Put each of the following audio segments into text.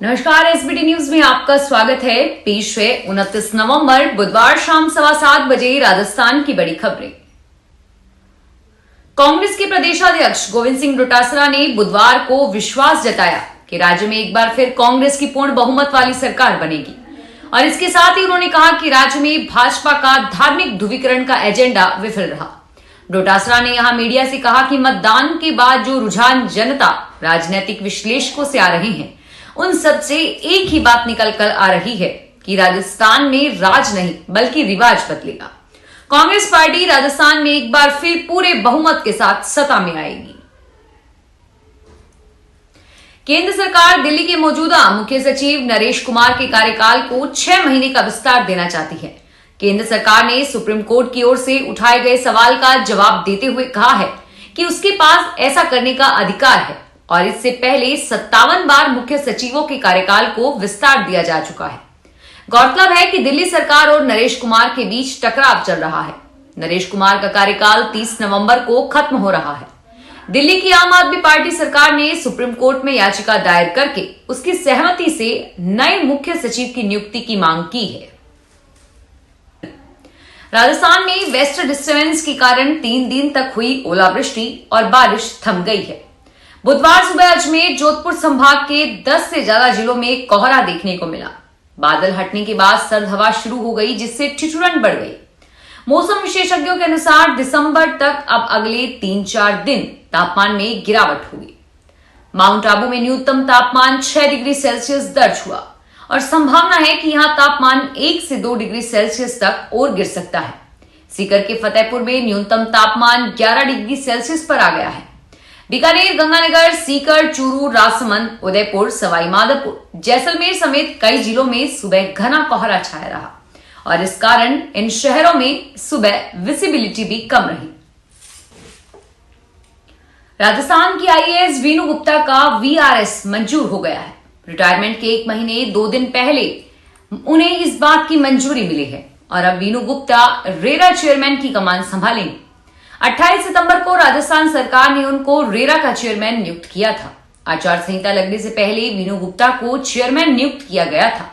नमस्कार, SBT news में आपका स्वागत है। पेश है 29 नवंबर बुधवार शाम 7:15 बजे राजस्थान की बड़ी खबरें। कांग्रेस के प्रदेशाध्यक्ष गोविंद सिंह डोटासरा ने बुधवार को विश्वास जताया कि राज्य में एक बार फिर कांग्रेस की पूर्ण बहुमत वाली सरकार बनेगी और इसके साथ ही उन्होंने कहा कि राज्य में भाजपा का धार्मिक ध्रुवीकरण का एजेंडा विफल रहा। डोटासरा ने यहां मीडिया से कहा कि मतदान के बाद जो रुझान जनता राजनीतिक विश्लेषकों से आ रहे हैं, उन सब से एक ही बात निकल कर आ रही है कि राजस्थान में राज नहीं बल्कि रिवाज बदलेगा। कांग्रेस पार्टी राजस्थान में एक बार फिर पूरे बहुमत के साथ सत्ता में आएगी। केंद्र सरकार दिल्ली के मौजूदा मुख्य सचिव नरेश कुमार के कार्यकाल को 6 महीने का विस्तार देना चाहती है। केंद्र सरकार ने सुप्रीम कोर्ट की ओर से उठाए गए सवाल का जवाब देते हुए कहा है कि उसके पास ऐसा करने का अधिकार है और इससे पहले 57 बार मुख्य सचिवों के कार्यकाल को विस्तार दिया जा चुका है। गौरतलब है कि दिल्ली सरकार और नरेश कुमार के बीच टकराव चल रहा है। नरेश कुमार का कार्यकाल 30 नवंबर को खत्म हो रहा है। दिल्ली की आम आदमी पार्टी सरकार ने सुप्रीम कोर्ट में याचिका दायर करके उसकी सहमति से नए मुख्य सचिव की नियुक्ति की मांग की है। राजस्थान में वेस्ट डिस्टर्बेंस के कारण 3 दिन तक हुई ओलावृष्टि और बारिश थम गई है। बुधवार सुबह अजमेर जोधपुर संभाग के 10 से ज्यादा जिलों में कोहरा देखने को मिला। बादल हटने के बाद सर्द हवा शुरू हो गई, जिससे ठिठुरन बढ़ गई। मौसम विशेषज्ञों के अनुसार दिसंबर तक अब अगले 3-4 दिन तापमान में गिरावट होगी। माउंट आबू में न्यूनतम तापमान 6 डिग्री सेल्सियस दर्ज हुआ और संभावना है कि यहां तापमान 1 से 2 डिग्री सेल्सियस तक और गिर सकता है। सीकर के फतेहपुर में न्यूनतम तापमान 11 डिग्री सेल्सियस पर आ गया है। बीकानेर, गंगानगर, सीकर, चूरू, राजसमंद, उदयपुर, सवाई माधोपुर, जैसलमेर समेत कई जिलों में सुबह घना कोहरा छाया रहा और इस कारण इन शहरों में सुबह विजिबिलिटी भी कम रही। राजस्थान की आईएएस वीनू गुप्ता का वीआरएस मंजूर हो गया है। रिटायरमेंट के 1 महीने 2 दिन पहले उन्हें इस बात की मंजूरी मिली है और अब वीनू गुप्ता रेरा चेयरमैन की कमान संभालेंगे। 28 सितंबर को राजस्थान सरकार ने उनको रेरा का चेयरमैन नियुक्त किया था। आचार संहिता लगने से पहले वीनू गुप्ता को चेयरमैन नियुक्त किया गया था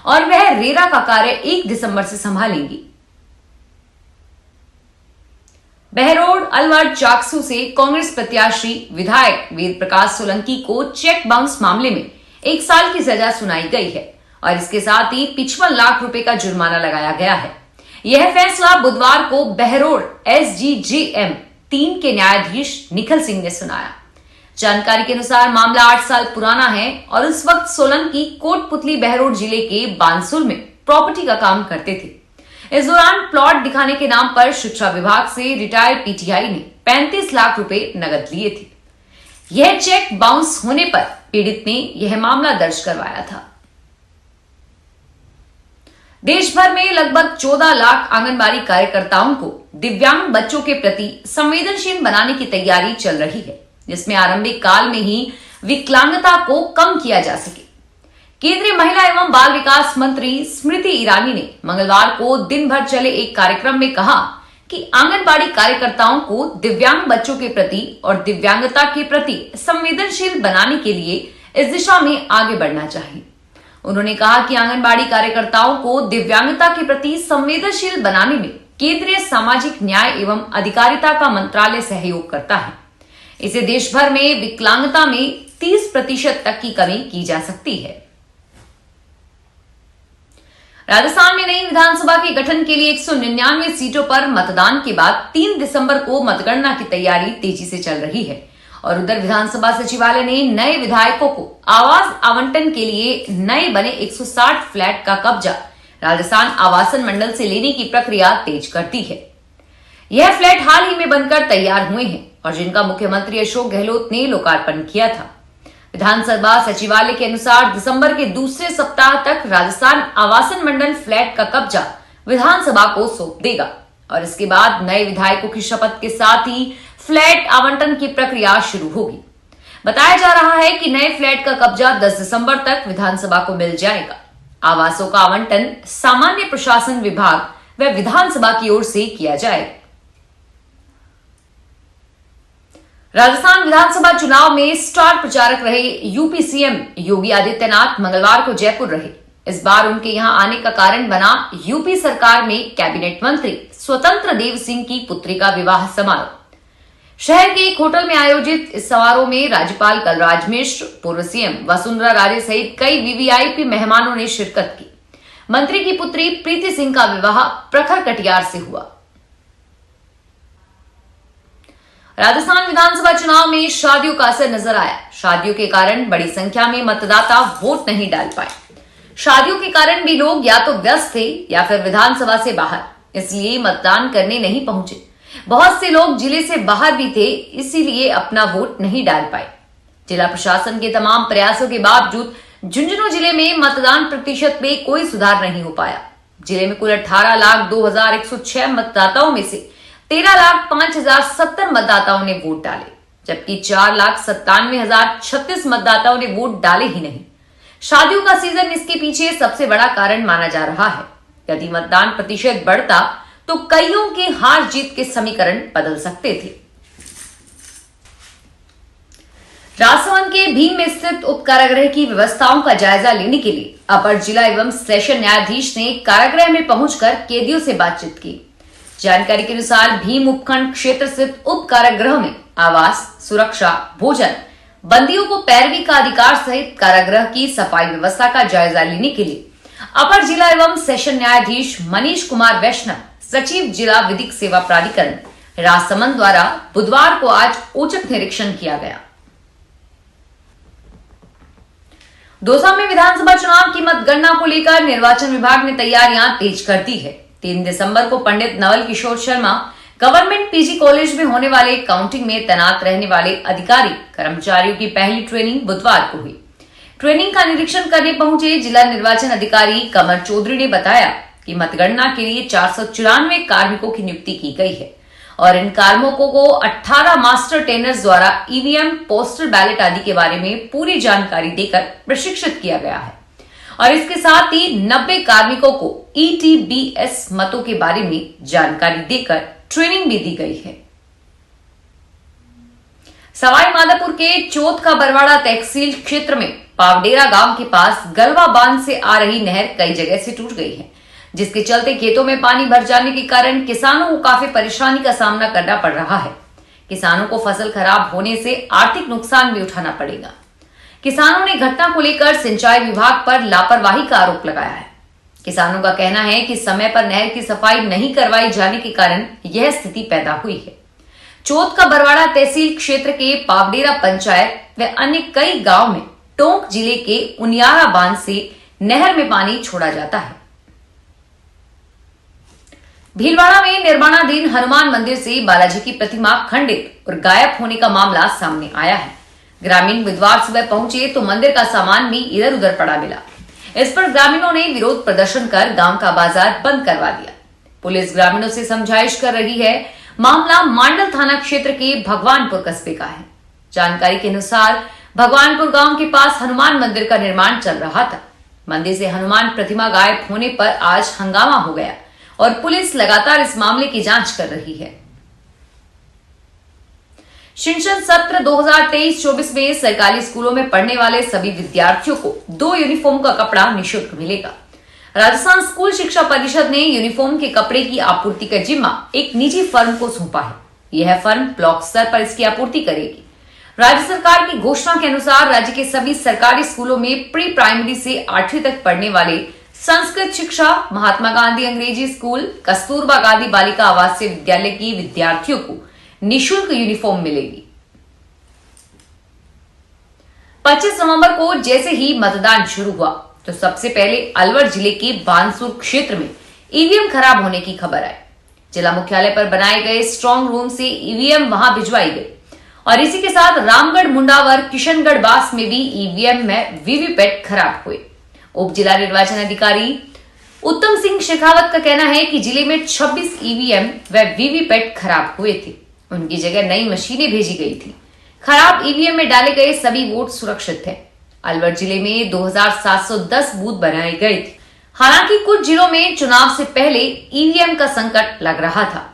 और वह रेरा का कार्य 1 दिसंबर से संभालेंगी। बहरोड, अलवर, चाकसू से कांग्रेस प्रत्याशी विधायक वेद प्रकाश सोलंकी को चेक बाउंस मामले में 1 साल की सजा सुनाई गई है और इसके साथ ही 55 लाख रुपए का जुर्माना लगाया गया है। यह फैसला बुधवार को बहरोड SGJM 3 के न्यायाधीश निखिल सिंह ने सुनाया। जानकारी के अनुसार मामला 8 साल पुराना है और उस वक्त सोलंकी कोटपुतली बहरोड जिले के बानसुर में प्रॉपर्टी का काम करते थे। इस दौरान प्लॉट दिखाने के नाम पर शिक्षा विभाग से रिटायर्ड पीटीआई ने 35 लाख रुपए नकद लिए थे। यह चेक बाउंस होने पर पीड़ित ने यह मामला दर्ज करवाया था। देश भर में लगभग 14 लाख आंगनबाड़ी कार्यकर्ताओं को दिव्यांग बच्चों के प्रति संवेदनशील बनाने की तैयारी चल रही है, जिसमें आरंभिक काल में ही विकलांगता को कम किया जा सके। केंद्रीय महिला एवं बाल विकास मंत्री स्मृति ईरानी ने मंगलवार को दिन भर चले एक कार्यक्रम में कहा कि आंगनबाड़ी कार्यकर्ताओं को दिव्यांग बच्चों के प्रति और दिव्यांगता के प्रति संवेदनशील बनाने के लिए इस दिशा में आगे बढ़ना चाहिए। उन्होंने कहा कि आंगनबाड़ी कार्यकर्ताओं को दिव्यांगता के प्रति संवेदनशील बनाने में केंद्रीय सामाजिक न्याय एवं अधिकारिता का मंत्रालय सहयोग करता है। इसे देश भर में विकलांगता में 30% तक की कमी की जा सकती है। राजस्थान में नई विधानसभा के गठन के लिए 199 सीटों पर मतदान के बाद 3 दिसंबर को मतगणना की तैयारी तेजी से चल रही है और उधर विधानसभा सचिवालय ने नए विधायकों को आवास आवंटन के लिए नए बने 160 फ्लैट का कब्जा राजस्थान आवासन मंडल से लेने की प्रक्रिया तेज कर दी है। यह फ्लैट हाल ही में बनकर तैयार हुए हैं और जिनका मुख्यमंत्री अशोक गहलोत ने लोकार्पण किया था। विधानसभा सचिवालय के अनुसार दिसंबर के दूसरे सप्ताह तक राजस्थान आवासन मंडल फ्लैट का कब्जा विधानसभा को सौंप देगा और इसके बाद नए विधायकों की शपथ के साथ ही फ्लैट आवंटन की प्रक्रिया शुरू होगी। बताया जा रहा है कि नए फ्लैट का कब्जा 10 दिसंबर तक विधानसभा को मिल जाएगा। आवासों का आवंटन सामान्य प्रशासन विभाग व विधानसभा की ओर से किया जाएगा। राजस्थान विधानसभा चुनाव में स्टार प्रचारक रहे यूपी सीएम योगी आदित्यनाथ मंगलवार को जयपुर रहे। इस बार उनके यहां आने का कारण बना यूपी सरकार में कैबिनेट मंत्री स्वतंत्र देव सिंह की पुत्री का विवाह समारोह। शहर के एक होटल में आयोजित इस समारोह में राज्यपाल कलराज मिश्र, पूर्व सीएम वसुंधरा राजे सहित कई वीवीआईपी मेहमानों ने शिरकत की। मंत्री की पुत्री प्रीति सिंह का विवाह प्रखर कटियार से हुआ। राजस्थान विधानसभा चुनाव में शादियों का असर नजर आया। शादियों के कारण बड़ी संख्या में मतदाता वोट नहीं डाल पाए। शादियों के कारण भी लोग या तो व्यस्त थे या फिर विधानसभा से बाहर, इसलिए मतदान करने नहीं पहुंचे। बहुत से लोग जिले से बाहर भी थे, इसीलिए अपना वोट नहीं डाल पाए। जिला प्रशासन के तमाम प्रयासों के बावजूद झुंझुनू जिले में मतदान प्रतिशत में कोई सुधार नहीं हो पाया। जिले में कुल 18,02,106 मतदाताओं में से 13,05,070 मतदाताओं ने वोट डाले, जबकि 4,97,036 मतदाताओं ने वोट डाले ही नहीं। शादियों का सीजन इसके पीछे सबसे बड़ा कारण माना जा रहा है। यदि मतदान प्रतिशत बढ़ता तो कईयों के हार जीत के समीकरण बदल सकते थे। राजसमंद के भीम में स्थित उप कारागृह की व्यवस्थाओं का जायजा लेने के लिए अपर जिला एवं सेशन न्यायाधीश ने कारागृह में पहुंचकर कैदियों से बातचीत की। जानकारी के अनुसार भीम उपखंड क्षेत्र स्थित उप कारागृह में आवास, सुरक्षा, भोजन, बंदियों को पैरवी का अधिकार सहित कारागृह की सफाई व्यवस्था का जायजा लेने के लिए अपर जिला एवं सेशन न्यायाधीश मनीष कुमार वैष्णव, सचिव जिला विधिक सेवा प्राधिकरण राजसमंद द्वारा बुधवार को आज औचक निरीक्षण किया गया। दौसा में विधानसभा चुनाव की मतगणना को लेकर निर्वाचन विभाग ने तैयारियां तेज कर दी है। 3 दिसंबर को पंडित Naval Kishore Sharma government PG college में होने वाले काउंटिंग में तैनात रहने वाले अधिकारी कर्मचारियों की पहली ट्रेनिंग बुधवार को हुई। ट्रेनिंग का निरीक्षण करने पहुंचे जिला निर्वाचन अधिकारी कमर चौधरी ने बताया कि मतगणना के लिए 494 कार्मिकों की नियुक्ति की गई है और इन कार्मिकों को 18 मास्टर ट्रेनर्स द्वारा ईवीएम, पोस्टल बैलेट आदि के बारे में पूरी जानकारी देकर प्रशिक्षित किया गया है और इसके साथ ही 90 कार्मिकों को ईटीबीएस मतों के बारे में जानकारी देकर ट्रेनिंग भी दी गई है। सवाई माधोपुर के चौथ का बरवाड़ा तहसील क्षेत्र में पावडेरा गांव के पास गलवा बांध से आ रही नहर कई जगह से टूट गई है, जिसके चलते खेतों में पानी भर जाने के कारण किसानों को काफी परेशानी का सामना करना पड़ रहा है। किसानों को फसल खराब होने से आर्थिक नुकसान भी उठाना पड़ेगा। किसानों ने घटना को लेकर सिंचाई विभाग पर लापरवाही का आरोप लगाया है। किसानों का कहना है कि समय पर नहर की सफाई नहीं करवाई जाने के कारण यह स्थिति पैदा हुई है। चौथ का बरवाड़ा तहसील क्षेत्र के पावडेरा पंचायत व अन्य कई गांव में टोंक जिले के उनियारा बांध से नहर में पानी छोड़ा जाता है। भीलवाड़ा में निर्माणाधीन हनुमान मंदिर से बालाजी की प्रतिमा खंडित और गायब होने का मामला सामने आया है। ग्रामीण बुधवार सुबह पहुंचे तो मंदिर का सामान भी इधर उधर पड़ा मिला। इस पर ग्रामीणों ने विरोध प्रदर्शन कर गांव का बाजार बंद करवा दिया। पुलिस ग्रामीणों से समझाइश कर रही है। मामला मांडल थाना क्षेत्र के भगवानपुर कस्बे का है। जानकारी के अनुसार भगवानपुर गांव के पास हनुमान मंदिर का निर्माण चल रहा था। मंदिर से हनुमान प्रतिमा गायब होने पर आज हंगामा हो गया और पुलिस लगातार इस मामले की जांच कर रही है। शिक्षण सत्र 2023-24 में सरकारी स्कूलों में पढ़ने वाले सभी विद्यार्थियों को 2 यूनिफॉर्म का कपड़ा निःशुल्क मिलेगा। राजस्थान स्कूल शिक्षा परिषद ने यूनिफॉर्म के कपड़े की आपूर्ति का जिम्मा एक निजी फर्म को सौंपा है। यह फर्म ब्लॉक स्तर पर इसकी आपूर्ति करेगी। राज्य सरकार की घोषणा के अनुसार राज्य के सभी सरकारी स्कूलों में प्री प्राइमरी से 8वीं तक पढ़ने वाले संस्कृत शिक्षा, महात्मा गांधी अंग्रेजी स्कूल, कस्तूरबा गांधी बालिका आवासीय विद्यालय की विद्यार्थियों को निःशुल्क यूनिफॉर्म मिलेगी। 25 नवंबर को जैसे ही मतदान शुरू हुआ तो सबसे पहले अलवर जिले के बानसूर क्षेत्र में ईवीएम खराब होने की खबर आई। जिला मुख्यालय पर बनाए गए स्ट्रांग रूम से ईवीएम वहां भिजवाई गई और इसी के साथ रामगढ़, मुंडावर, किशनगढ़ बास में भी ईवीएम में वीवीपैट खराब हुए। उप जिला निर्वाचन अधिकारी उत्तम सिंह शेखावत का कहना है कि जिले में 26 ईवीएम व वीवीपैट खराब हुए थे। उनकी जगह नई मशीनें भेजी गई थी। खराब ईवीएम में डाले गए सभी वोट सुरक्षित थे। अलवर जिले में 2710 बूथ बनाए गए थे। हालांकि कुछ जिलों में चुनाव से पहले ईवीएम का संकट लग रहा था।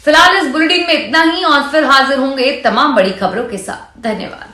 फिलहाल इस बुलेटिन में इतना ही और फिर हाजिर होंगे तमाम बड़ी खबरों के साथ। धन्यवाद।